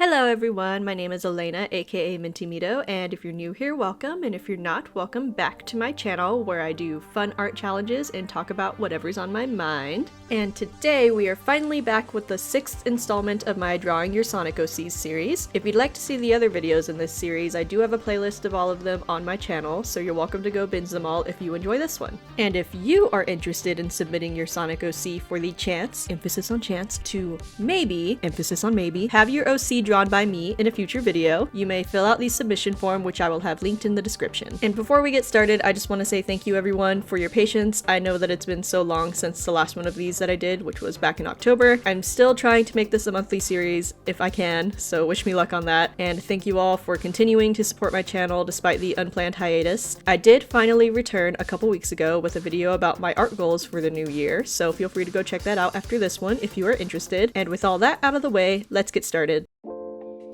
Hello everyone, my name is Elena, aka MintyMido, and if you're new here, welcome, and if you're not, welcome back to my channel where I do fun art challenges and talk about whatever's on my mind. And today we are finally back with the 6th installment of my Drawing Your Sonic OCs series. If you'd like to see the other videos in this series, I do have a playlist of all of them on my channel, so you're welcome to go binge them all if you enjoy this one. And if you are interested in submitting your Sonic OC for the chance, emphasis on chance, to maybe, emphasis on maybe, have your OC drawn by me in a future video, you may fill out the submission form, which I will have linked in the description. And before we get started, I just want to say thank you everyone for your patience. I know that it's been so long since the last one of these that I did, which was back in October. I'm still trying to make this a monthly series if I can, so wish me luck on that. And thank you all for continuing to support my channel despite the unplanned hiatus. I did finally return a couple weeks ago with a video about my art goals for the new year, so feel free to go check that out after this one if you are interested. And with all that out of the way, let's get started.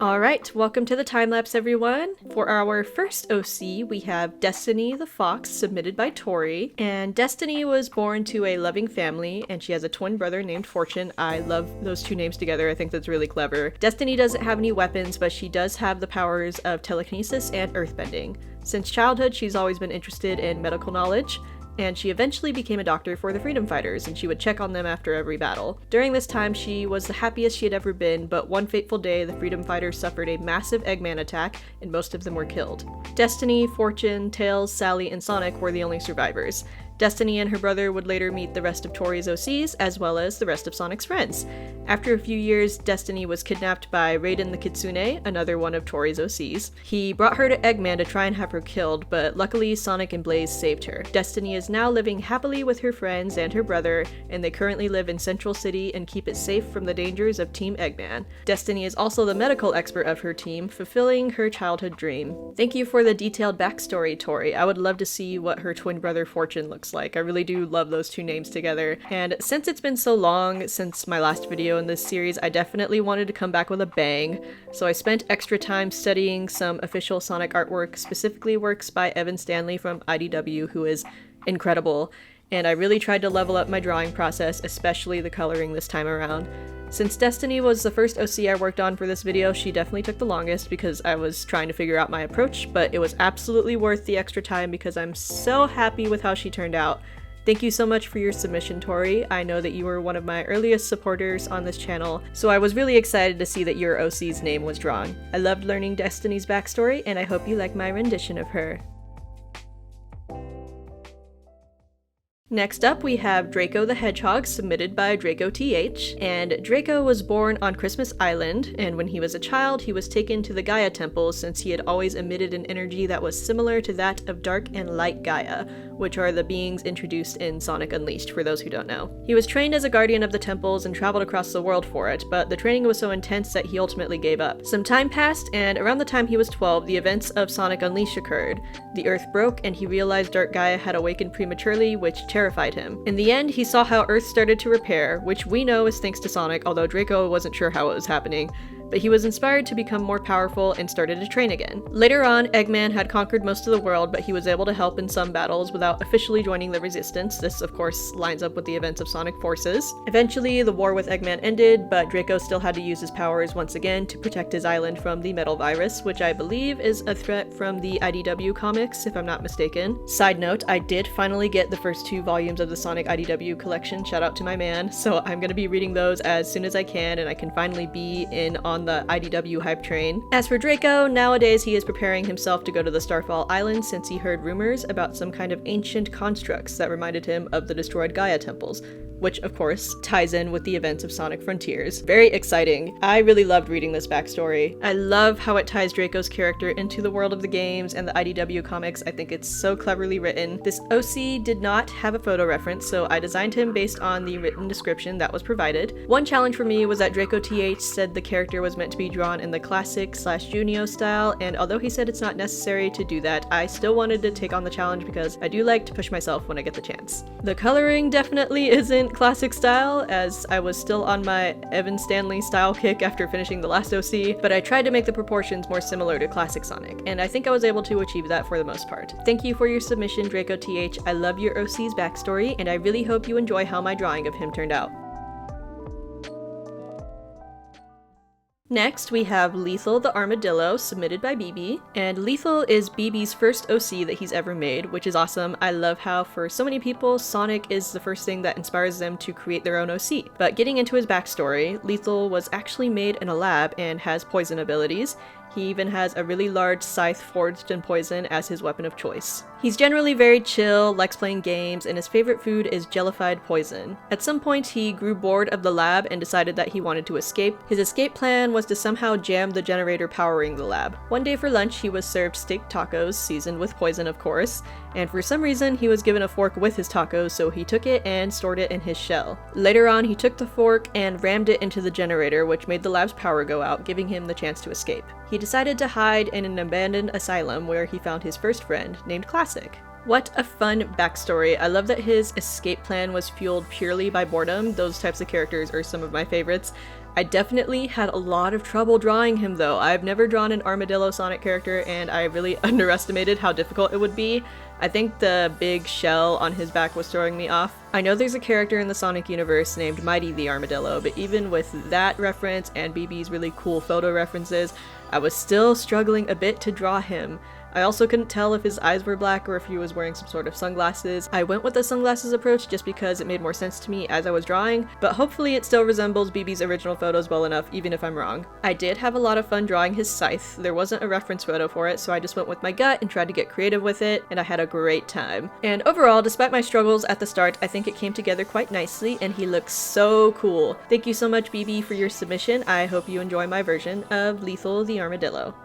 Alright, welcome to the time-lapse everyone. For our first OC, we have Destiny the Fox, submitted by Tori. And Destiny was born to a loving family, and she has a twin brother named Fortune. I love those two names together, I think that's really clever. Destiny doesn't have any weapons, but she does have the powers of telekinesis and earthbending. Since childhood, she's always been interested in medical knowledge, and she eventually became a doctor for the freedom fighters, and she would check on them after every battle. During this time, she was the happiest she had ever been, but one fateful day, the freedom fighters suffered a massive Eggman attack, and most of them were killed. Destiny, Fortune, Tails, Sally, and Sonic were the only survivors. Destiny and her brother would later meet the rest of Tori's OCs, as well as the rest of Sonic's friends. After a few years, Destiny was kidnapped by Raiden the Kitsune, another one of Tori's OCs. He brought her to Eggman to try and have her killed, but luckily Sonic and Blaze saved her. Destiny is now living happily with her friends and her brother, and they currently live in Central City and keep it safe from the dangers of Team Eggman. Destiny is also the medical expert of her team, fulfilling her childhood dream. Thank you for the detailed backstory, Tori. I would love to see what her twin brother Fortune looks like. I really do love those two names together. And since it's been so long since my last video in this series, I definitely wanted to come back with a bang. So I spent extra time studying some official Sonic artwork, specifically works by Evan Stanley from IDW, who is incredible. And I really tried to level up my drawing process, especially the coloring this time around. Since Destiny was the first OC I worked on for this video, she definitely took the longest because I was trying to figure out my approach, but it was absolutely worth the extra time because I'm so happy with how she turned out. Thank you so much for your submission, Tori. I know that you were one of my earliest supporters on this channel, so I was really excited to see that your OC's name was drawn. I loved learning Destiny's backstory, and I hope you like my rendition of her. Next up, we have Draco the Hedgehog, submitted by Draco TH, and Draco was born on Christmas Island, and when he was a child, he was taken to the Gaia Temple since he had always emitted an energy that was similar to that of Dark and Light Gaia, which are the beings introduced in Sonic Unleashed, for those who don't know. He was trained as a guardian of the temples and traveled across the world for it, but the training was so intense that he ultimately gave up. Some time passed, and around the time he was 12, the events of Sonic Unleashed occurred. The Earth broke, and he realized Dark Gaia had awakened prematurely, which terrified him. In the end, he saw how Earth started to repair, which we know is thanks to Sonic, although Draco wasn't sure how it was happening. But he was inspired to become more powerful and started to train again. Later on, Eggman had conquered most of the world, but he was able to help in some battles without officially joining the Resistance. This, of course, lines up with the events of Sonic Forces. Eventually, the war with Eggman ended, but Draco still had to use his powers once again to protect his island from the Metal Virus, which I believe is a threat from the IDW comics, if I'm not mistaken. Side note, I did finally get the first 2 volumes of the Sonic IDW collection, shout out to my man, so I'm gonna be reading those as soon as I can, and I can finally be in on the IDW hype train. As for Draco, nowadays he is preparing himself to go to the Starfall Island since he heard rumors about some kind of ancient constructs that reminded him of the destroyed Gaia temples, which of course ties in with the events of Sonic Frontiers. Very exciting. I really loved reading this backstory. I love how it ties Draco's character into the world of the games and the IDW comics. I think it's so cleverly written. This OC did not have a photo reference, so I designed him based on the written description that was provided. One challenge for me was that Draco TH said the character was meant to be drawn in the classic/Junio style, and although he said it's not necessary to do that, I still wanted to take on the challenge because I do like to push myself when I get the chance. The coloring definitely isn't classic style, as I was still on my Evan Stanley style kick after finishing the last OC, but I tried to make the proportions more similar to classic Sonic, and I think I was able to achieve that for the most part. Thank you for your submission, Draco TH. I love your OC's backstory, and I really hope you enjoy how my drawing of him turned out. Next, we have Lethal the Armadillo, submitted by BB. And Lethal is BB's first OC that he's ever made, which is awesome. I love how for so many people, Sonic is the first thing that inspires them to create their own OC. But getting into his backstory, Lethal was actually made in a lab and has poison abilities. He even has a really large scythe forged in poison as his weapon of choice. He's generally very chill, likes playing games, and his favorite food is jellified poison. At some point, he grew bored of the lab and decided that he wanted to escape. His escape plan was to somehow jam the generator powering the lab. One day for lunch, he was served steak tacos, seasoned with poison of course, and for some reason, he was given a fork with his tacos, so he took it and stored it in his shell. Later on, he took the fork and rammed it into the generator, which made the lab's power go out, giving him the chance to escape. He decided to hide in an abandoned asylum where he found his first friend, named Classic. What a fun backstory. I love that his escape plan was fueled purely by boredom. Those types of characters are some of my favorites. I definitely had a lot of trouble drawing him though. I've never drawn an Armadillo Sonic character and I really underestimated how difficult it would be. I think the big shell on his back was throwing me off. I know there's a character in the Sonic universe named Mighty the Armadillo, but even with that reference and BB's really cool photo references, I was still struggling a bit to draw him. I also couldn't tell if his eyes were black or if he was wearing some sort of sunglasses. I went with the sunglasses approach just because it made more sense to me as I was drawing, but hopefully it still resembles BB's original photos well enough, even if I'm wrong. I did have a lot of fun drawing his scythe. There wasn't a reference photo for it, so I just went with my gut and tried to get creative with it, and I had a great time. And overall, despite my struggles at the start, I think it came together quite nicely, and he looks so cool. Thank you so much, BB, for your submission. I hope you enjoy my version of Lethal the Armadillo.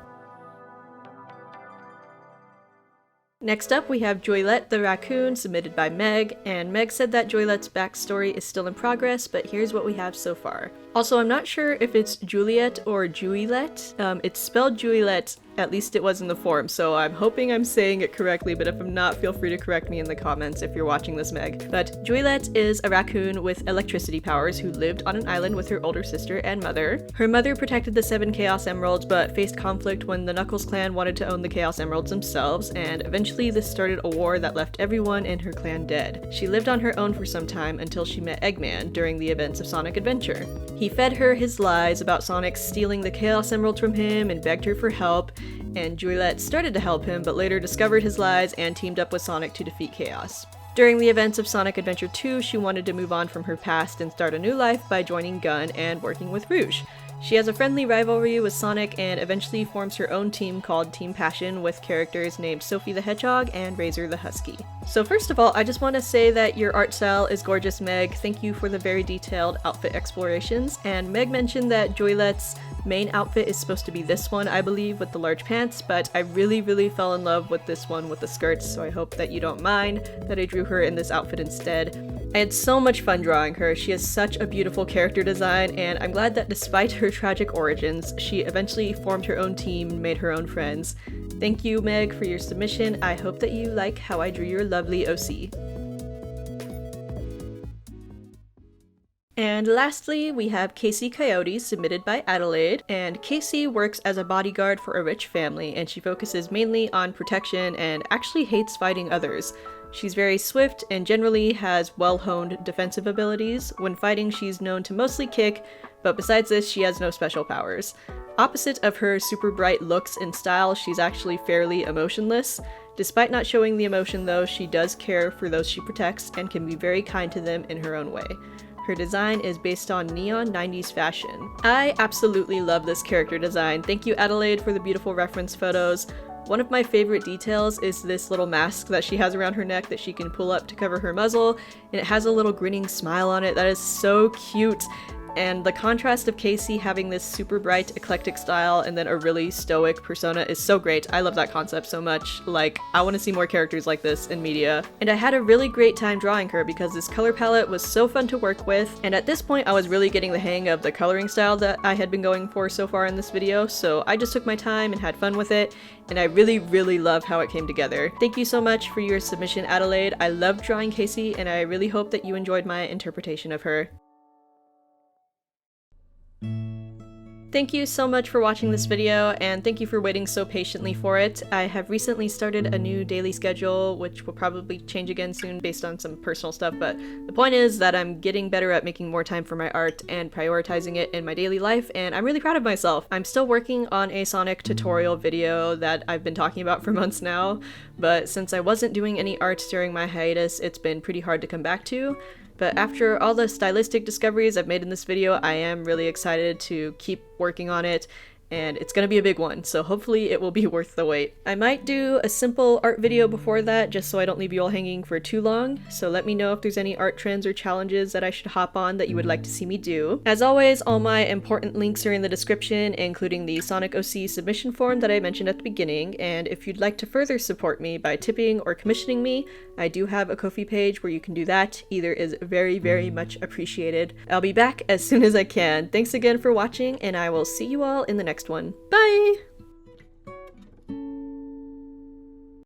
Next up, we have Juilet the Raccoon, submitted by Meg, and Meg said that Juilet's backstory is still in progress, but here's what we have so far. Also, I'm not sure if it's Juliet or Juilet. It's spelled Juliet, at least it was in the form, so I'm hoping I'm saying it correctly, but if I'm not, feel free to correct me in the comments if you're watching this, Meg. But Juliet is a raccoon with electricity powers who lived on an island with her older sister and mother. Her mother protected the 7 Chaos Emeralds, but faced conflict when the Knuckles clan wanted to own the Chaos Emeralds themselves, and eventually this started a war that left everyone in her clan dead. She lived on her own for some time until she met Eggman during the events of Sonic Adventure. He fed her his lies about Sonic stealing the Chaos Emeralds from him and begged her for help, and Juliet started to help him, but later discovered his lies and teamed up with Sonic to defeat Chaos. During the events of Sonic Adventure 2, she wanted to move on from her past and start a new life by joining Gun and working with Rouge. She has a friendly rivalry with Sonic and eventually forms her own team called Team Passion with characters named Sophie the Hedgehog and Razor the Husky. So first of all, I just want to say that your art style is gorgeous, Meg. Thank you for the very detailed outfit explorations. And Meg mentioned that Juliet's main outfit is supposed to be this one, I believe, with the large pants, but I really fell in love with this one with the skirts, so I hope that you don't mind that I drew her in this outfit instead. I had so much fun drawing her. She has such a beautiful character design, and I'm glad that despite her tragic origins, she eventually formed her own team and made her own friends. Thank you, Meg, for your submission. I hope that you like how I drew your lovely OC. And lastly, we have Kasey Coyote, submitted by Adelaide, and Kasey works as a bodyguard for a rich family, and she focuses mainly on protection and actually hates fighting others. She's very swift and generally has well-honed defensive abilities. When fighting, she's known to mostly kick, but besides this, she has no special powers. Opposite of her super bright looks and style, she's actually fairly emotionless. Despite not showing the emotion though, she does care for those she protects and can be very kind to them in her own way. Her design is based on neon 90s fashion. I absolutely love this character design. Thank you, Adelaide, for the beautiful reference photos. One of my favorite details is this little mask that she has around her neck that she can pull up to cover her muzzle, and it has a little grinning smile on it that is so cute. And the contrast of Kasey having this super bright, eclectic style and then a really stoic persona is so great. I love that concept so much. Like, I want to see more characters like this in media. And I had a really great time drawing her because this color palette was so fun to work with, and at this point I was really getting the hang of the coloring style that I had been going for so far in this video, so I just took my time and had fun with it, and I really love how it came together. Thank you so much for your submission, Adelaide. I loved drawing Kasey, and I really hope that you enjoyed my interpretation of her. thank you so much for watching this video, and thank you for waiting so patiently for it. I have recently started a new daily schedule, which will probably change again soon based on some personal stuff, but the point is that I'm getting better at making more time for my art and prioritizing it in my daily life, and I'm really proud of myself. I'm still working on a Sonic tutorial video that I've been talking about for months now, but since I wasn't doing any art during my hiatus, it's been pretty hard to come back to. But after all the stylistic discoveries I've made in this video, I am really excited to keep working on it, and it's gonna be a big one, so hopefully it will be worth the wait. I might do a simple art video before that, just so I don't leave you all hanging for too long, so let me know if there's any art trends or challenges that I should hop on that you would like to see me do. As always, all my important links are in the description, including the Sonic OC submission form that I mentioned at the beginning, and if you'd like to further support me by tipping or commissioning me, I do have a Ko-fi page where you can do that. Either is very, very much appreciated. I'll be back as soon as I can. Thanks again for watching, and I will see you all in the next one. Bye!